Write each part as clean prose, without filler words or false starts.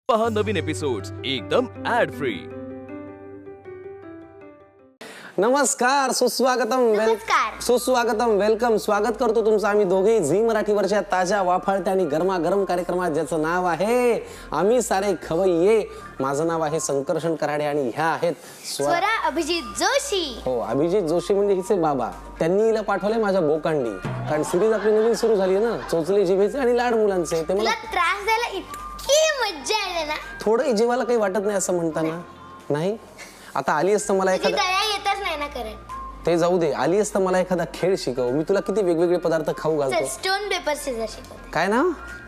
पहा नवीन एपिसोड्स एकदम add free. नमस्कार, सुस्वागतम, वेलकम। स्वागत करतो तुमचं आम्ही दोघे झी मराठीवरच्या ताज्या वाफाळत्या आणि गरमागरम कार्यक्रमात, ज्याचं नाव आहे आम्ही सारे खवय्ये। माझं नाव आहे संकर्षण कराडे आणि ह्या आहेत स्वरा अभिजित जोशी। हो, अभिजित जोशी म्हणजे हिचे बाबा। त्यांनी हिला पाठवले माझ्या बोकांडी, कारण सिरीज आपली नवीन सुरू झाली आहे ना, चोचले जिभेचे आणि लाड मुलांचे। ते मला त्रास द्यायला इतकी मज्जा आली ना। थोडं जीवाला काही वाटत नाही असं म्हणताना नाही? आता आली असतं मला एखादा, दया येतच नाही ना करे। ते जाऊ दे, आली असतं मला एखादा खेळ शिकव, मी तुला किती वेगवेगळे पदार्थ खाऊ घालतो। स्टोन पेपर सीझर शिकव। काय ना?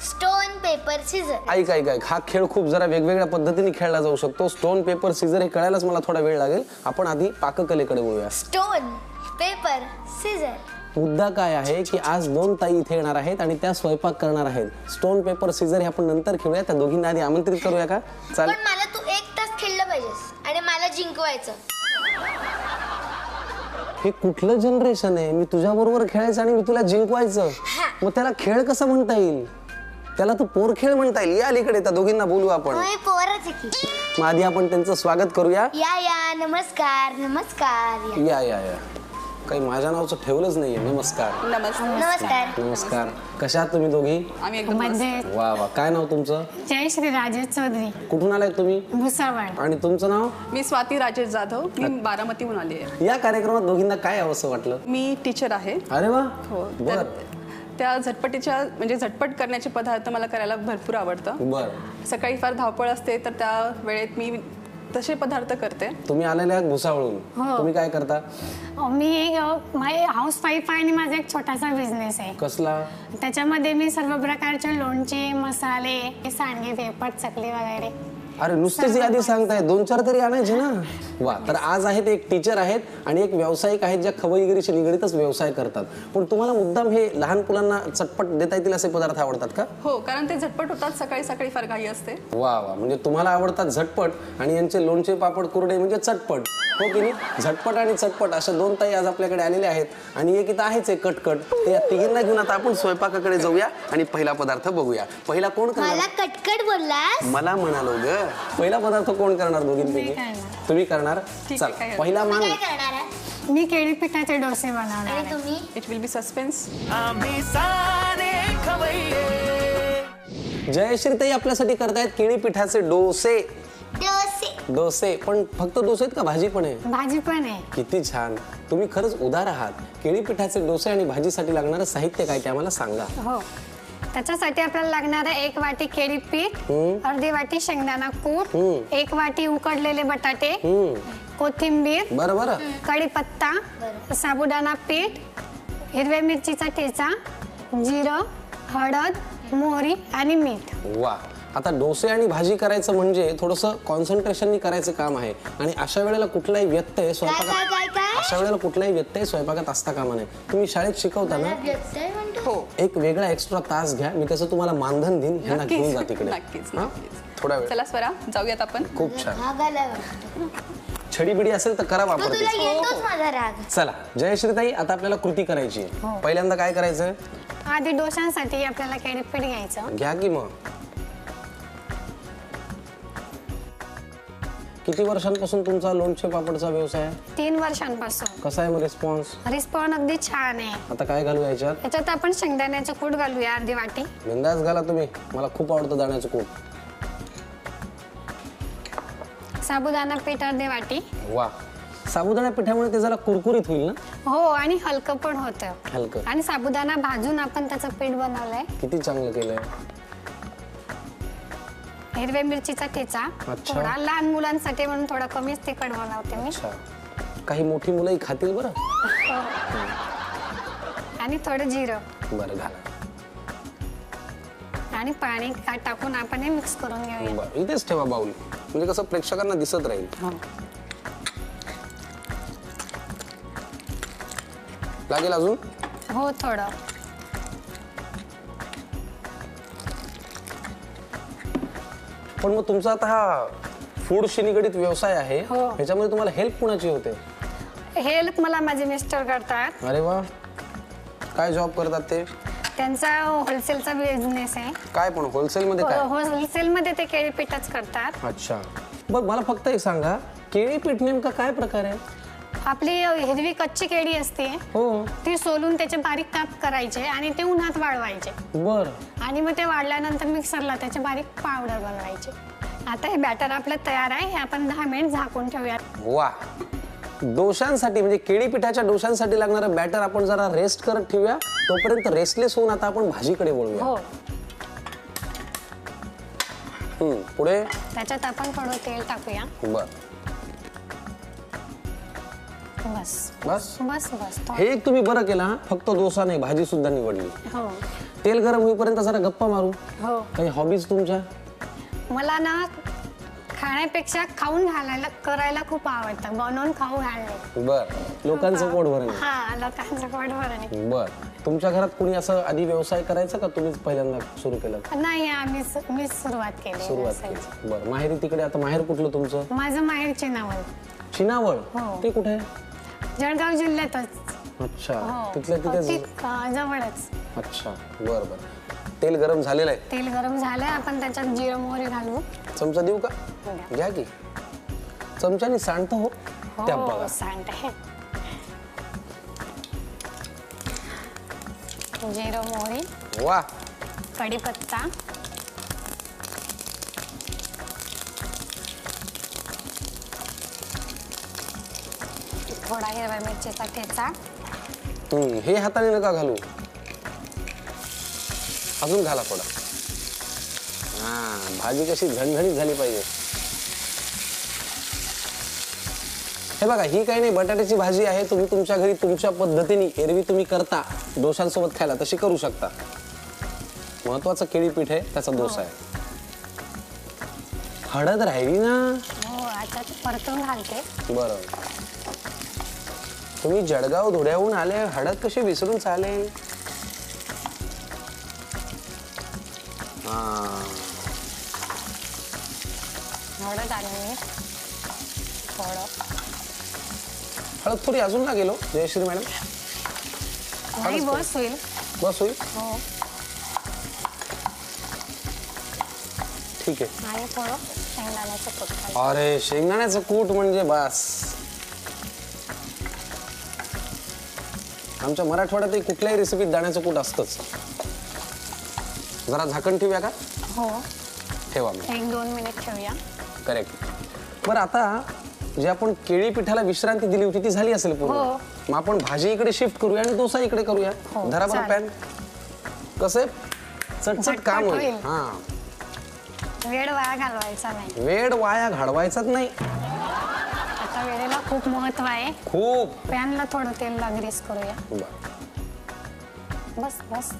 Stone paper scissor. ऐक ऐक ऐक, हा खेळ खूप जरा वेगवेगळ्या पद्धतीने खेळला जाऊ शकतो। स्टोन पेपर सीझर हे कळायलाच मला थोडा वेळ लागेल। आपण आधी पाककलेकडे वळूया। Stone paper scissor. मुद्दा काय आहे की आज दोन ताई इथे येणार आहेत आणि त्या स्वयंपाक करणार आहेत। स्टोन पेपर सीझर हे आपण नंतर खेळूया, त्या दोघींना आधी आमंत्रित करूया का? चालेल। पण मला तू 1 तास खेळलं पाहिजेस आणि मला जिंकवायचं। हे कुठलं जनरेशन आहे? मी तुझ्या बरोबर खेळायचं आणि मी तुला जिंकवायचं? मग त्याला खेळ कसं म्हणता येईल? त्याला तू पोर खेळ म्हणता येईल। या अलीकडे त्या दोघींना बोलू आपण। होय, पोरच आहे की। मग आधी आपण त्यांचं स्वागत करूया। या नमस्कार नमस्कार। या या या, काही माझ्या नावाचं ठेवलंच नाहीये। नमस्कार नमस्कार नमस्कार। कशा आहात तुम्ही दोघी? आम्ही एकदम मस्त. वा वा, काय नाव तुमचं? जय श्री राजेश चौधरी, कुठून आलाय तुम्ही? भुसावळ। आणि तुमचं नाव? मी स्वाती राजेश जाधव, मी बारामतीहून आली आहे। या कार्यक्रमात दोघींना काय आवश्यक वाटलं? मी टीचर आहे। अरे वा, हो, बर त्या झटपटीच्या म्हणजे झटपट करण्याचे पदार्थ मला करायला भरपूर आवडतं। बर। सकाळी फार धावपळ असते, तर त्या वेळेत मी तसे पदार्थ करते। तुम्ही आलेले आहात भुसावळून, तुम्ही काय करता? मी हाऊस वाईफ आहे आणि माझा एक छोटासा बिझनेस आहे। कसला? त्याच्यामध्ये मी सर्व प्रकारचे लोणचे, मसाले, सांडगे, वेफर, चकली वगैरे। अरे नुसतीच यादी सांगताय, 2-4 तरी आणायचे ना। वा, तर आज आहेत एक टीचर आहेत आणि एक व्यावसायिक आहेत, ज्या खवईगिरीशी निगडीतच व्यवसाय करतात। पण तुम्हाला मुद्दाम हे लहान मुलांना चटपट देता येतील असे पदार्थ आवडतात का? हो, कारण ते झटपट होतात, सकाळी सकाळी फार घाई असते। वा वा, म्हणजे तुम्हाला आवडतात झटपट आणि यांचे लोणचे पापड कुरडे म्हणजे चटपट, हो की नाही? झटपट आणि चटपट अशा दोन ताई आज आपल्याकडे आलेले आहेत आणि एक इथं आहेच एक कटकट। ते या तिघींना घेऊन आता आपण स्वयंपाकाकडे जाऊया आणि पहिला पदार्थ बघूया। पहिला कोण करणार? मला कटकट बोललास? मला म्हणालो ग, पहिला पदार्थ कोण करणार दोघींपैकी? तुम्ही करणार? चल, पहिला मान। काय करणार आहे? मी केळी पिठाचे डोसे बनवणार आणि तुम्ही? It will be suspense. Jayashree ताई आपल्यासाठी करतायत केळी पिठाचे डोसे। डोसे पण फक्त डोसे आहेत का भाजी पण आहे? भाजी पण आहे। किती छान, तुम्ही खरंच उदार आहात। केळी पिठाचे डोसे आणि भाजीसाठी लागणारं साहित्य काय ते आम्हाला सांगा। हो, त्याच्यासाठी आपल्याला लागणार आहे 1 वाटी केळी पीठ, अर्धी वाटी शेंगदाणा कूट, 1 वाटी उकडलेले बटाटे, कोथिंबीर, बरं, कढीपत्ता, साबुदाणा पीठ, हिरव्या मिरचीचा ठेचा, जिरं, हळद, मोहरी आणि मीठ। वा, आता डोसे आणि भाजी करायचं म्हणजे थोडंसं कॉन्सन्ट्रेशननी करायचं काम आहे आणि अशा वेळेला कुठलाही व्यत्यय स्वयंपाकात असता कामा नये। तुम्ही शाळेत शिकवता ना? हो, एक वेगळा एक्स्ट्रा तास घ्या, मी त्याचं तुम्हाला मानधन देईन। ह्यांना घेऊन जा तिकडे। नक्कीच। थोडा वेळ। चला स्वरा, जाऊयात आपण। खूप छान। छडी बिडी असेल तर करा वापर तुला त्याचा। येतोच माझा राग। चला जयश्री ताई, आता आपल्याला कृती करायची आहे। पहिल्यांदा काय करायचं? आधी डोशांसाठी आपल्याला केळी पीठ घ्यायचं। घ्या की मग। किती वर्षांपासून तुमचा लोणचे पापडचा व्यवसाय आहे? 3 वर्षांपासून। कसा आहे मग रिस्पॉन्स? रिस्पॉन्स अगदी छान आहे। आता काय घालू याच्यात? याच्यात आपण शेंगदाण्याचं कूट घालूया अर्धी वाटी। बिंदास घाला तुम्ही, मला खूप आवडतं दाण्याचं कूट। साबुदाणा पीठ अर्धी वाटी। वा, साबुदाणा पिठामुळे ते जरा कुरकुरीत होईल ना? हो, आणि हलकं पण होतं। हलकं। आणि साबुदाणा भाजून आपण त्याचं पीठ बनवलंय। किती चांगलं केलंय। हिरव्या मिरचीचा ठेचा, थोडा लहान मुलांसाठी म्हणून थोडा कमीच तिखट बनवते मी। अच्छा, काही मोठी मुलंही खातील बरं। आणि थोडं जिरं। बरं, घाला। आणि पाणी टाकून आपण हे मिक्स करून घेऊया। बरं, इथेच ठेवा बाउल, म्हणजे कसं प्रेक्षकांना दिसत राहील। लागेल अजून? हो, थोडं। पण मग तुमचा आता हा फूडशी निगडीत व्यवसाय आहे, ह्याच्यामध्ये तुम्हाला हेल्प कुणाची होते? हेल्प मला माझे मिस्टर करतात। अरे वा, काय जॉब करतात ते? त्यांचा होलसेलचा बिझनेस आहे. काय पण होलसेल मध्ये काय? होलसेल मध्ये ते केळी पीठच करतात. अच्छा, बरं मला फक्त एक सांगा, केळी पीठ नेमका काय प्रकार आहे? आपली हिरवी कच्ची केळी असते हो. ती सोलून त्याचे बारीक काप करायचे आणि ते उन्हात वाळवायचे बर. आणि मग ते वाळल्यानंतर मिक्सरला त्याचे बारीक पावडर बनवायचे. आता हे बॅटर आपलं तयार आहे. हे आपण 10 मिनिट झाकून ठेवूया. वा, डोशांसाठी म्हणजे केळी पिठाच्या डोशांसाठी लागणारं बॅटर आपण जरा रेस्ट करत ठेवूया. तोपर्यंत रेस्टलेस होऊन आता आपण भाजीकडे वळूया. हो, पुढे त्याच्यात आपण थोडं तेल टाकूया. बर. बस बस बस बस हे एक तुम्ही बरं केलं हा. फक्त डोसा नाही, भाजी सुद्धा निवडली. हो तेल गरम होईपर्यंत जरा गप्पा मारू. हो. काही हॉबीज तुमच्या? मला ना खाण्यापेक्षा खाऊन घालायला करायला खूप आवडतं. बनवून खाऊ घालणे. बर. लोकांचं पोट भरणे. हा, लोकांचं पोट भरणे. बर. तुमच्या घरात कुणी असं आधी व्यवसाय करायचा का तुम्हीच पहिल्यांदा सुरू केलं? नाही, मीच सुरुवात केली. सुरुवात केली. बर. माहेरी तिकडे आता माहेर कुठलं तुमचं? माझं माहेर चिनावळ. चिनावळ? हो. ते कुठे आहे? जळगाव जिल्ह्यातच. अच्छा. हो. तिथल्या तिथे. जवळच. अच्छा, बर बर. तेल गरम झालेलं आहे. तेल गरम झालंय. आपण त्याच्यात जिरं मोहरी घालू. चमचा देऊ का? घ्या की. चमच्याने सांडतो हो. त्या बघा. हो, सांड आहे. जिरं मोहरी, वा. कढीपत्ता, थोडा हिरव्या मिरचीचा ठेचा. हे हाताने नका घालू, अजून घाला थोडा. हा, भाजी कशी झणझणीत झाली पाहिजे. हे बघा, ही काही नाही, बटाट्याची भाजी आहे. तुम्ही तुमच्या घरी तुमच्या पद्धतीने एरवी तुम्ही करता डोशांसोबत खायला तशी करू शकता. महत्वाचं केळी पीठ आहे, त्याचा डोसा आहे. हळद राहिली ना? हो, आता परतून घालते. बरं. तुम्ही जळगाव धुळ्याहून आले, हळद कशी विसरून चालेल? हळद आणि मीठ थोडं. हळद थोडी अजून लागेल हो जयश्री मॅडम. नाही, बस होईल. बस होईल. हो. ठीक आहे. आणि थोडं शेंगदाण्याचं कूट घालू. अरे, शेंगदाण्याचं कूट म्हणजे बस. आमच्या मराठवाड्यात कुठल्याही रेसिपीत दाण्याचं कूट असतंच. जरा झाकण ठेवूया का? हो, ठेवा मग. 1-2 मिनिट ठेवूया. करेक्ट. बरं, आता जे आपण केळी पिठाला विश्रांती दिली होती ती झाली असेल पूर्ण. हो. मग आपण भाजी इकडे शिफ्ट करूया आणि डोसा इकडे करूया. हो, धरा बरं पॅन. कसं चटचट झटपट काम होईल. होईल. हा, वेळ वाया घालवायचा नाही. वेळ वाया घालवायचाच नाही. आता वेळेला खूप महत्व आहे. खूप. पॅनला थोडं तेल ग्रीस करूया. बरं. बस बस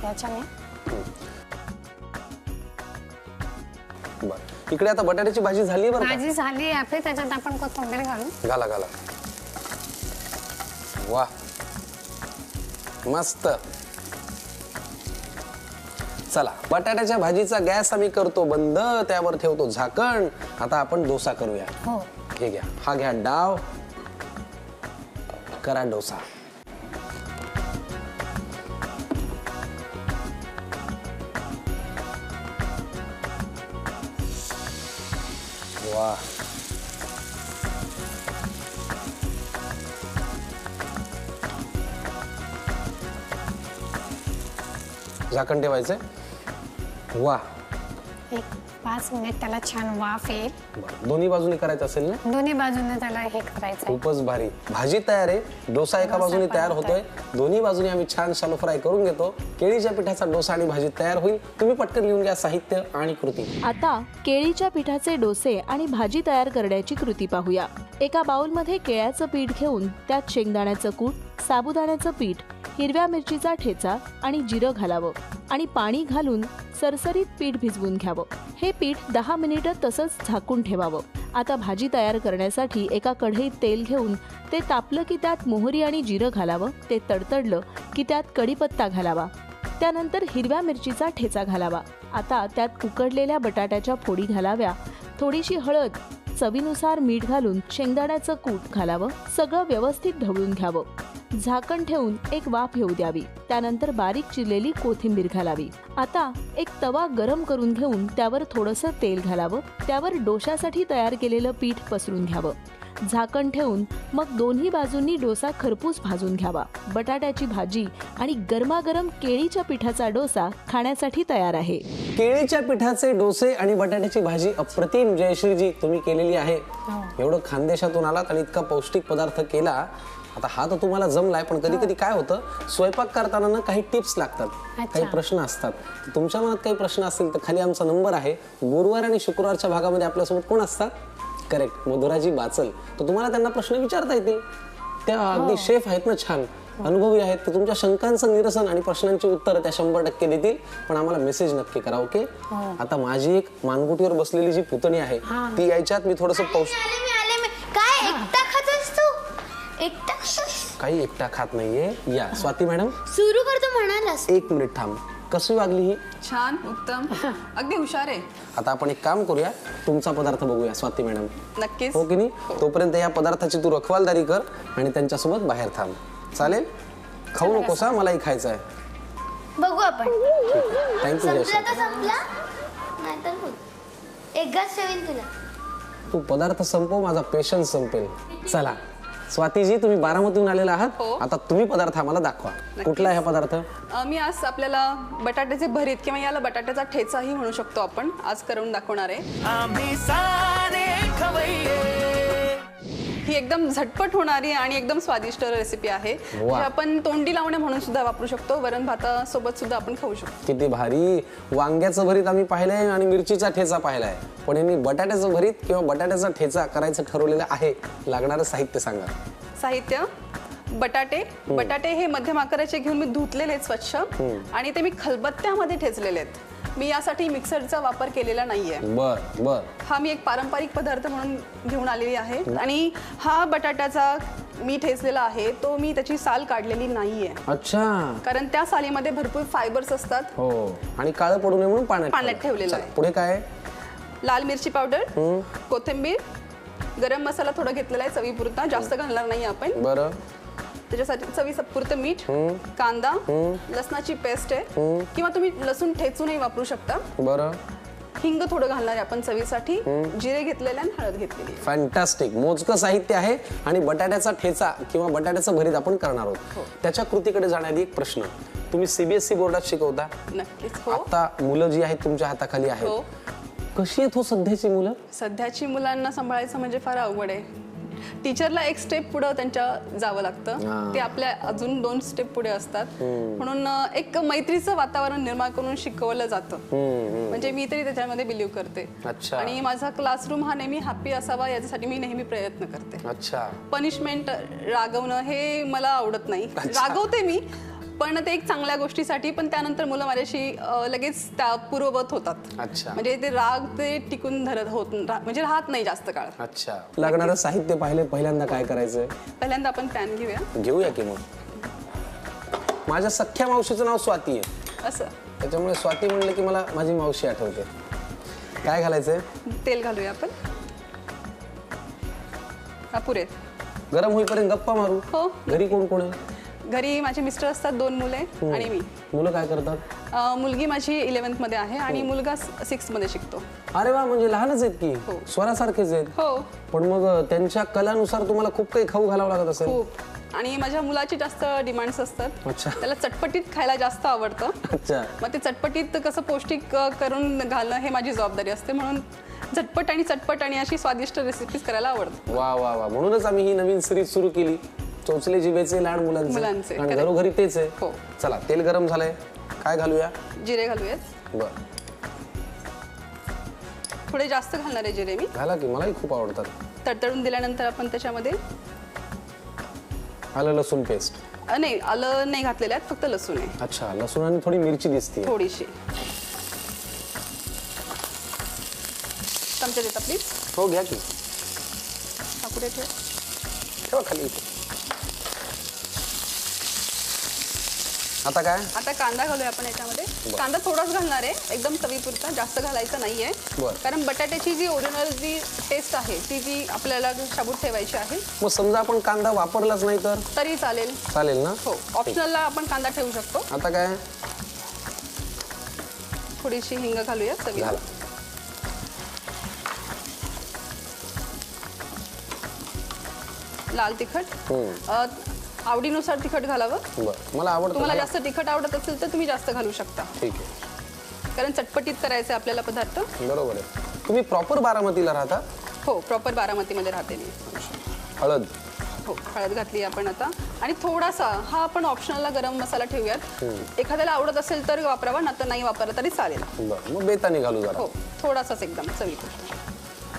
याच्याने. बरं, इकडे आता बटाट्याची भाजी झाली बरं का? भाजी झाली आपली. त्याच्यात आपण कोथिंबीर घालू. घाला घाला. वा, मस्त. चला, बटाट्याच्या भाजीचा गॅस आम्ही करतो बंद, त्यावर ठेवतो झाकण. आता आपण डोसा करूया. हो. हे घ्या, हा घ्या डाव, करा डोसा. वा, झाकण ठेवायचंय. वा, एक 5 मिनिट त्याला छान वाफ येईल. बरं. दोन्ही बाजूने करायचं असेल ना? दोन्ही बाजूने त्याला हे करायचं. खूपच भारी. भाजी तयार आहे, डोसा एका बाजूने तयार होतोय. दोन्ही बाजूने आम्ही छान शालो फ्राय करून घेतो. केळीच्या पिठाचा डोसा आणि भाजी तयार होईल. तुम्ही पटकन लिहून घ्या साहित्य आणि कृती. आता केळीच्या पिठाचे डोसे आणि भाजी तयार करण्याची कृती पाहूया. एका बाउलमध्ये केळ्याचं पीठ घेऊन त्यात शेंगदाण्याचं कूट, साबुदाण्याचं पीठ, हिरव्या मिरचीचा ठेचा आणि जिरं घालावं आणि पाणी घालून सरसरीत पीठ भिजवून घ्यावं. हे पीठ 10 मिनिटं तसंच झाकून ठेवावं. आता भाजी तयार करण्यासाठी एका कढईत तेल घेऊन ते तापलं की त्यात मोहरी आणि जिरं घालावं. ते तडतडलं की त्यात कढीपत्ता घालावा. त्यानंतर हिरव्या मिरचीचा ठेचा घालावा. आता त्यात उकडलेल्या बटाट्याच्या फोडी घालाव्या. थोडीशी हळद, चवीनुसार मीठ घालून शेंगदाण्याचं कूट घालावं. सगळं व्यवस्थित ढवळून घ्यावं. झाकण ठेवून एक वाफ येऊ द्यावी. त्यानंतर बारीक चिरलेली कोथिंबीर घालावी. आता एक तवा गरम करून घेऊन त्यावर थोडंसं तेल घालावं. त्यावर डोशासाठी तयार केलेलं पीठ पसरून घ्यावं. झाकण ठेवून मग दोन्ही बाजूंनी डोसा खरपूस भाजून घ्यावा. बटाट्याची भाजी आणि गरमागरम केळीच्या पिठाचा डोसा खाण्यासाठी तयार आहे. केळीच्या पिठाचे डोसे आणि बटाट्याची भाजी अप्रतिम जयश्रीजी तुम्ही केलेली आहे. एवढं खानदेशातून आलात आणि इतका पौष्टिक पदार्थ केला. आता हा तर तुम्हाला जमलाय, पण कधी कधी काय होतं स्वयंपाक करताना ना काही टिप्स लागतात, काही प्रश्न असतात. तुमच्या मनात काही प्रश्न असतील तर खाली आमचा नंबर आहे. गुरुवार आणि शुक्रवारच्या भागामध्ये आपल्यासोबत कोण असतात? करेक्ट, मधुराजी बाचल. तर तुम्हाला त्यांना प्रश्न विचारता येतील. त्या अगदी शेफ आहेत ना, छान अनुभवी आहेत. ते तुमच्या शंकांचं निरसन आणि प्रश्नांची उत्तर त्या 100% देतील. पण आम्हाला मेसेज नक्की करा. ओके. आता माझी एक मानगुटीवर बसलेली जी पुतणी आहे ती यायच्यात मी थोडस मी आले काय एकटा खातोस तू? एकटा खातोस? काही एकटा खात नाहीये. या स्वाती मॅडम सुरू करतो म्हणालास. 1 मिनिट थांब. कशी वागली ही? छान, उत्तम, अगदी हुशार आहे. आता आपण एक काम करूया, तुमचा पदार्थ बघूया स्वाती मॅडम. नक्कीच. हो की नाही? तोपर्यंत या पदार्थाची तू रखवालदारी कर आणि त्यांच्यासोबत बाहेर थांब. चालेल? खाऊ नकोस हा, मलाही खायचं आहे. बघू आपण. थँक्यू संपला जयश्री. तर संपला, नाहीतर बघ. एक घास ठेवीन तुला. तू पदार्थ संपव, माझा पेशन्स संपेल. चला स्वातीजी, तुम्ही बारामतीहून आलेला आहात. हो. आता तुम्ही पदार्थ आम्हाला दाखवा. कुठला आहे हा पदार्थ? मी आज आपल्याला बटाट्याचे भरीत किंवा याला बटाट्याचा ठेचाही म्हणू शकतो आपण आज करून दाखवणार आहे. ही एकदम झटपट होणारी आणि एकदम स्वादिष्ट रेसिपी आहे. जी आपण तोंडी लावणे म्हणून सुद्धा वापरू शकतो. वरण भातासोबत सुद्धा आपण खाऊ शकतो. किती भारी. वांग्याचं भरीत आम्ही पाहिलंय आणि मिरचीचा ठेचा पाहिलाय, पण यांनी बटाट्याचं भरीत किंवा बटाट्याचा ठेचा करायचं ठरवलेलं आहे. लागणारं साहित्य सांगा. साहित्य: बटाटे हे मध्यम आकाराचे घेऊन मी धुतलेले आहेत स्वच्छ आणि ते मी खलबत्त्यामध्ये ठेचलेले आहेत. मी यासाठी मिक्सरचा वापर केलेला नाहीये. बर बर. हा मी एक पारंपरिक पदार्थ म्हणून घेऊन आलेली आहे. आणि हा बटाट्याचा मी ठेचलेला आहे तो मी त्याची साल काढलेली नाहीये. अच्छा. कारण त्या सालीमध्ये भरपूर फायबर्स असतात. हो, आणि काळं पडू नये म्हणून पाण्यात ठेवलेलं आहे. पुढे काय? लाल मिरची पावडर, कोथिंबीर, गरम मसाला थोडा घेतलेला आहे चवीपुरता, जास्त घालणार नाही आपण. बरं. त्याच्यासाठी चवीपुरतं मीठ, कांदा, लसणाची पेस्ट आहे किंवा तुम्ही लसूण ठेचूनही वापरू शकता. बरं. हिंग थोडं घालणार आहे आपण चवीसाठी, जिरे घेतलेले आणि हळद घेतलेली. फॅन्टास्टिक. मोजकं साहित्य आहे आणि बटाट्याचा ठेचा किंवा बटाट्याचं भरीत आपण करणार आहोत. त्याच्या कृतीकडे जाण्याआधी एक प्रश्न. तुम्ही सीबीएसई बोर्डात शिकवता? नक्कीच. हो. आता मुलं जी आहेत तुमच्या हाताखाली आहेत, हो. कशी आहेत हो सध्याची मुलं? सध्याची मुलांना सांभाळायचं म्हणजे फार अवघड आहे. टीचरला एक स्टेप पुढे त्यांच्या जावं लागतं. ते आपल्या अजून 2 स्टेप पुढे असतात. म्हणून एक मैत्रीचं वातावरण निर्माण करून शिकवलं जातं. म्हणजे मी तरी त्याच्यामध्ये बिलीव्ह करते. अच्छा. आणि माझा क्लासरूम हा नेहमी हॅपी असावा याच्यासाठी मी नेहमी प्रयत्न करते. अच्छा. पनिशमेंट, रागवणं हे मला आवडत नाही. रागवते मी, पण ते एक चांगल्या गोष्टीसाठी. पण त्यानंतर मुलं माझ्याशी लगेच त्या पूर्ववत होतात. अच्छा. म्हणजे ते राग ते टिकून धरत होत म्हणजे राहत नाही जास्त काळ. अच्छा. लागणारं साहित्य पाहिले, पहिल्यांदा काय करायचंय? पहिल्यांदा आपण पॅन घेऊया की मग. माझ्या सख्या मावशीचं नाव स्वाती आहे असं, त्याच्यामुळे स्वाती म्हणलं की मला माझी मावशी आठवते. काय घालायचंय? तेल घालूया आपण. पुरे गरम होईपर्यंत गप्पा मारू. हो. घरी कोण कोण आहे? घरी माझे मिस्टर असतात, 2 मुले आणि मी. मुलं काय करतात? मुलगी माझी 11th मध्ये आहे आणि मुलगा 6th मध्ये शिकतो. अरे वा, म्हणजे लहानच आहेत की. स्वरासारखेच आहेत. हो. पण मग त्यांच्या कलानुसार तुम्हाला खूप काही खाऊ घालावं लागत असेल. खूप. आणि माझ्या मुलाची जास्त डिमांड्स असतात. अच्छा. त्याला चटपटीत खायला जास्त आवडतं. अच्छा. मग ते चटपटीत कसं पौष्टिक करून घालणं हे माझी जबाबदारी असते. म्हणून चटपट आणि अशी स्वादिष्ट रेसिपीज करायला आवडतं. वा वा वा. म्हणूनच आम्ही ही नवीन सिरीज सुरू केली, चोचले जिभेचे लहान मुलांचे. आणि घरोघरी तेच आहे. हो. चला, तेल गरम झालंय. काय घालूया? जिरे घालूयात. बर. थोडे जास्त घालणार आहे जिरे मी. घाला की, मलाही खूप आवडतात. तडतडून दिल्यानंतर आपण त्याच्यामध्ये आलं लसूण पेस्ट. नाही, आलं नाही घातलेलं आहे, फक्त लसूण आहे. अच्छा. लसूण आणि थोडी मिरची दिसते. थोडीशी. चमचा देता प्लीज. हो, घ्या की. हा पुढे ठेव. ठेवा खाली इथे. आता काय? आता कांदा घालूया आपण याच्यामध्ये. कांदा थोडाच घालणार आहे, एकदम चवीपुरता, जास्त घालायचा नाहीये. बरं. कारण बटाट्याची जी ओरिजिनल जी टेस्ट आहे ती जी आपल्याला शाबूत ठेवायची आहे. मग समजा आपण कांदा वापरलाच नाही तर तरी चालेल. चालेल ना? हो, ऑप्शनलला आपण कांदा ठेवू शकतो. आता काय? थोडीशी हिंग घालूया चवीला. घाला. लाल तिखट आवडीनुसार तिखट घालावं. बरं, मला आवडतं. तुम्हाला जास्त तिखट आवडत असेल तर तुम्ही जास्त घालू शकता, ठीक आहे. कारण चटपटीत करायचं आपल्याला पदार्थ. बरोबर आहे. तुम्ही प्रॉपर बारामतीला राहता? हो, प्रॉपर बारामतीमध्ये राहते मी. हळद. हो, हळद घातली आपण आता. आणि थोडासा हा आपण ऑप्शनलला गरम मसाला ठेवूयात. एखाद्याला आवडत असेल तर वापरावा, नंतर नाही वापरला तरी चालेल. बरं, मग बेताने घालू जरा. हो, थोडासाच एकदम चवीपुरता.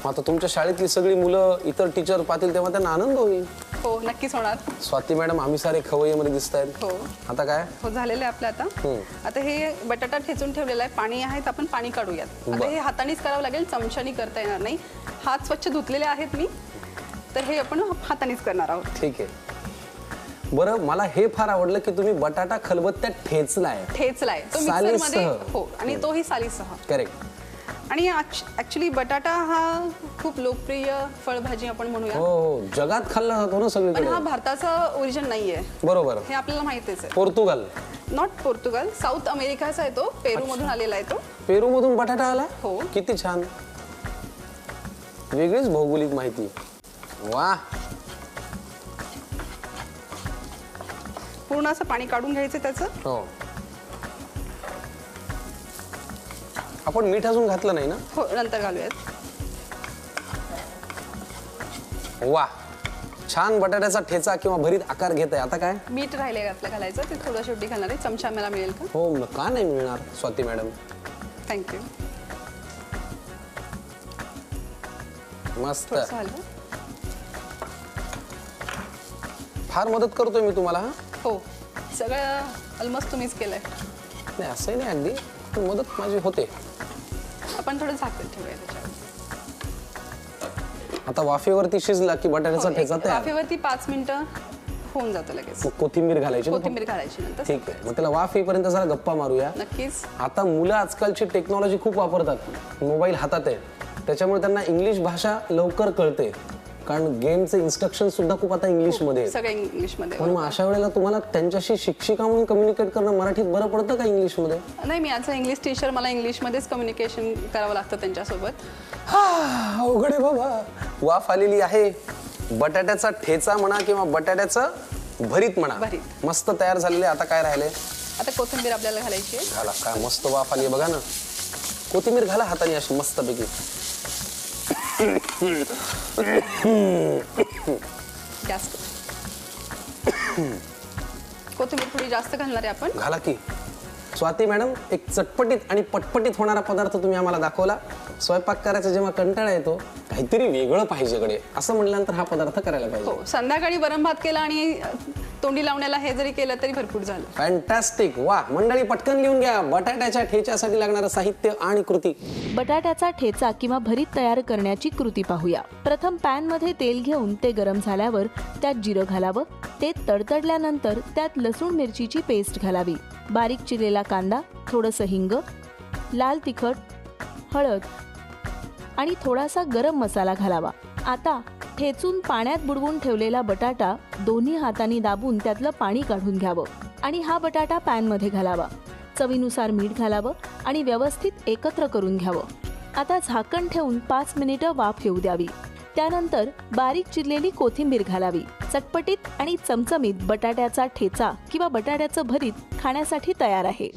आता तुमच्या शाळेतली सगळी मुलं इतर टीचर पाहतील तेव्हा त्यांना आनंद होईल. हो, नक्कीच होणार. स्वाती मॅडम आम्ही सारे खवय्यामध्ये दिसत आहेत. हो. आता काय? हो, झालेलं आहे आपलं आता. आता हे बटाटा ठेचून ठेवलेला आहे, पाणी आहे, तर आपण पाणी काढूयात. आता हे हातानेच करावं लागेल, चमच्यानी करता येणार नाही. हात स्वच्छ धुतलेले आहेत मी, तर हे आपण हातानेच करणार आहोत. ठीक आहे. बरं, मला हे फार आवडलं की तुम्ही बटाटा खलबत्त्यात ठेचलाय. ठेचलाय तो मिक्सरमध्ये. सालीसह. हो, आणि तोही सालीसह. करेक्ट. आणि ऍक्च्युली बटाटा हा खूप लोकप्रिय फळभाजी आपण म्हणूया. हो, जगात खाल्ला जातो ना पण सगळीकडे. हा भारताचा ओरिजिन नाहीये, बरोबर. हे आपल्याला माहितीच आहे. पोर्तुगाल. नॉट पोर्तुगाल, साऊथ अमेरिकाचा आहे तो. पेरू मधून आलेला आहे तो. पेरू मधून बटाटा आला? हो. किती छान, वेगळीच भौगोलिक माहिती. वा. पूर्ण असं पाणी काढून घ्यायचं त्याचं. हो. आपण मीठ अजून घातलं नाही ना? हो, नंतर घालूयात. वा, छान बटाट्याचा ठेचा किंवा भरीत आकार घेत आहे. आता काय? मीठ राहिले आपलं घालायचं, ते थोडं शेवटी घालणार आहे. चमचा मला मिळेल का? हो, का नाही मिळणार स्वाती मॅडम. थँक्यू. मस्त. थोडंसं हलवं. फार मदत करतोय मी तुम्हाला. हा, हो, सगळं ऑलमोस्ट तुम्हीच केलंय. नाही असंही नाही अगदी, पण मदत माझी होते. आपण थोडं झाकण ठेवूया त्याच्यावर. आता वाफेवरती शिजला की बटाट्याचा ठेचा तयार. वाफेवरती 5 मिनिटं होऊन जातं लगेच. मग कोथिंबीर घालायची ना? कोथिंबीर घालायची नंतर. ठीक आहे, मग त्याला वाफ येईपर्यंत जरा गप्पा मारूया. नक्कीच. आता मुलं आजकालची टेक्नॉलॉजी खूप वापरतात, मोबाईल हातात आहे, त्याच्यामुळे त्यांना इंग्लिश भाषा लवकर कळते, कारण गेमचे इन्स्ट्रक्शन सुद्धा खूप आता इंग्लिशमध्ये आहेत. सगळं इंग्लिशमध्ये. पण मग अशा वेळेला तुम्हाला त्यांच्याशी शिक्षिका म्हणून कम्युनिकेट करणं मराठीत बरं पडतं का इंग्लिशमध्ये? नाही, मी आज इंग्लिश टीचर, मला इंग्लिशमध्येच कम्युनिकेशन करावं लागतं त्यांच्यासोबत. अवघड आहे बाबा. वाफ आलेली आहे. बटाट्याचा ठेचा म्हणा किंवा बटाट्याचं भरीत म्हणा, भरीत मस्त तयार झालेले. आता काय राहिले? आता कोथिंबीर आपल्याला घालायची आहे. घाला. काय मस्त वाफ आली आहे बघा ना. कोथिंबीर घाला हाताने अशी मस्तपैकी. गॅस कोथिंबीर थोडी जास्त घालणार आहे आपण. घाला की. स्वाती मॅडम, एक चटपटीत आणि पटपटीत होणारा पदार्थ तुम्ही आम्हाला दाखवला. स्वयंपाक करायचा जेव्हा कंटाळा येतो, काहीतरी वेगळं पाहिजे कडे, असं म्हटल्यानंतर हा पदार्थ करायला पाहिजे. हो, संध्याकाळी वरण भात केला आणि तोंडी लावण्याला हे जरी केलं तरी भरपूर झालं. फॅन्टॅस्टिक. वा मंडळी, पटकन लिहून घ्या बटाट्याच्या ठेच्यासाठी लागणारं साहित्य आणि कृती. बटाट्याचा ठेचा किंवा भरीत तयार करण्याची कृती पाहूया. प्रथम पॅनमध्ये तेल घेऊन ते गरम झाल्यावर त्यात जिरं घालावं. ते तडतडल्यानंतर त्यात लसूण मिरचीची पेस्ट घालावी. बारीक चिरलेला कांदा, थोडंसं हिंग, लाल तिखट, हळद आणि थोडासा गरम मसाला घालावा. आता ठेचून पाण्यात बुडवून ठेवलेला बटाटा दोन्ही हातांनी दाबून त्यातलं पाणी काढून घ्यावं आणि हा बटाटा पॅनमध्ये घालावा. चवीनुसार मीठ घालावं आणि व्यवस्थित एकत्र करून घ्यावं. आता झाकण ठेवून 5 मिनिटं वाफ येऊ द्यावी. त्यानंतर बारीक चिरलेली कोथिंबीर घालावी. चटपटीत आणि चमचमीत बटाट्याचा ठेचा किंवा बटाट्याचं भरीत खाण्यासाठी तयार आहे.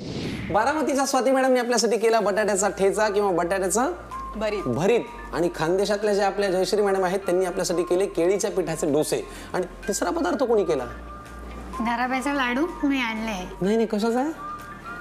बारामतीच्या स्वाती मॅडमने आपल्यासाठी केला बटाट्याचा ठेचा किंवा बटाट्याचं भरीत. आणि खानदेशातल्या ज्या आपल्या जयश्री मॅडम आहेत त्यांनी आपल्यासाठी केले केळीच्या पिठाचे डोसे. आणि तिसरा पदार्थ कोणी केला? दराब्याचा लाडू मी आणले. नाही, कशाचा आहे?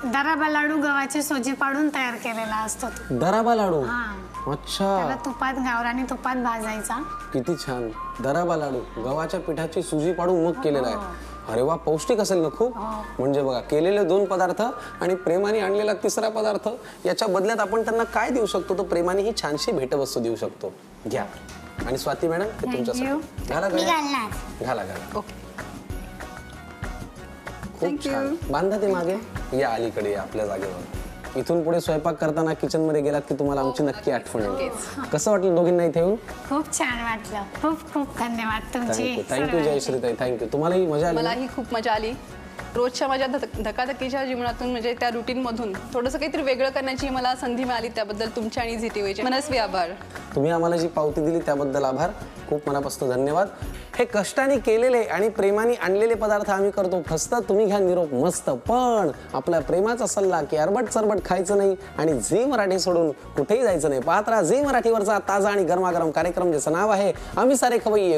दराबा लाडू गव्हाची सोजी पाडून तयार केलेला असतो तो. दराबा लाडू. हा, अच्छा. त्याला तुपात, गावरानी तुपात भाजायचा. किती छान. दराबा लाडू गव्हाच्या पिठाची सुजी पाडून मग केलेला आहे. अरे वा, पौष्टिक असेल ना खूप. म्हणजे बघा, केलेले 2 पदार्थ आणि प्रेमाने आणलेला तिसरा पदार्थ, याच्या बदल्यात आपण त्यांना काय देऊ शकतो? तर प्रेमाने ही छानशी भेटवस्तू देऊ शकतो. घ्या. आणि स्वाती मॅडम, ते तुमच्यासाठी. घाला घाला. घालणार. घाला घाला. ओके. खूप थँक्यू. छान. बांधा ते मागे या अलीकडे या आपल्या जागेवर. इथून पुढे स्वयंपाक करताना किचन मध्ये गेलात की तुम्हाला आमची नक्की आठवण येईल. कसं वाटलं दोघींना इथे येऊन? खूप छान वाटलं. खूप खूप धन्यवाद तुमची. थँक्यू जयश्रीताई, थँक्यू. तुम्हालाही मजा आली ना? मलाही खूप मजा आली. रोजच्या माझ्या धकाधकीच्या जीवनातून म्हणजे त्या रुटीनमधून थोडंसं काहीतरी वेगळं करण्याची मला संधी मिळाली, त्याबद्दल तुमच्या आणि झी टीव्हीचे मनस्वी आभार. तुम्ही आम्हाला जी पावती दिली त्याबद्दल आभार. खूप मनापासून धन्यवाद. हे कष्टाने केलेले आणि प्रेमाने आणलेले पदार्थ आम्ही करतो फस्त. तुम्ही घ्या निरोप मस्त. पण आपला प्रेमाचा सल्ला की अरबट सरबट खायचं नाही आणि झी मराठी सोडून कुठेही जायचं नाही. पाहत राहा झी मराठीवरचा ताजा आणि गरमागरम कार्यक्रम, ज्याचं नाव आहे आम्ही सारे खवय्ये.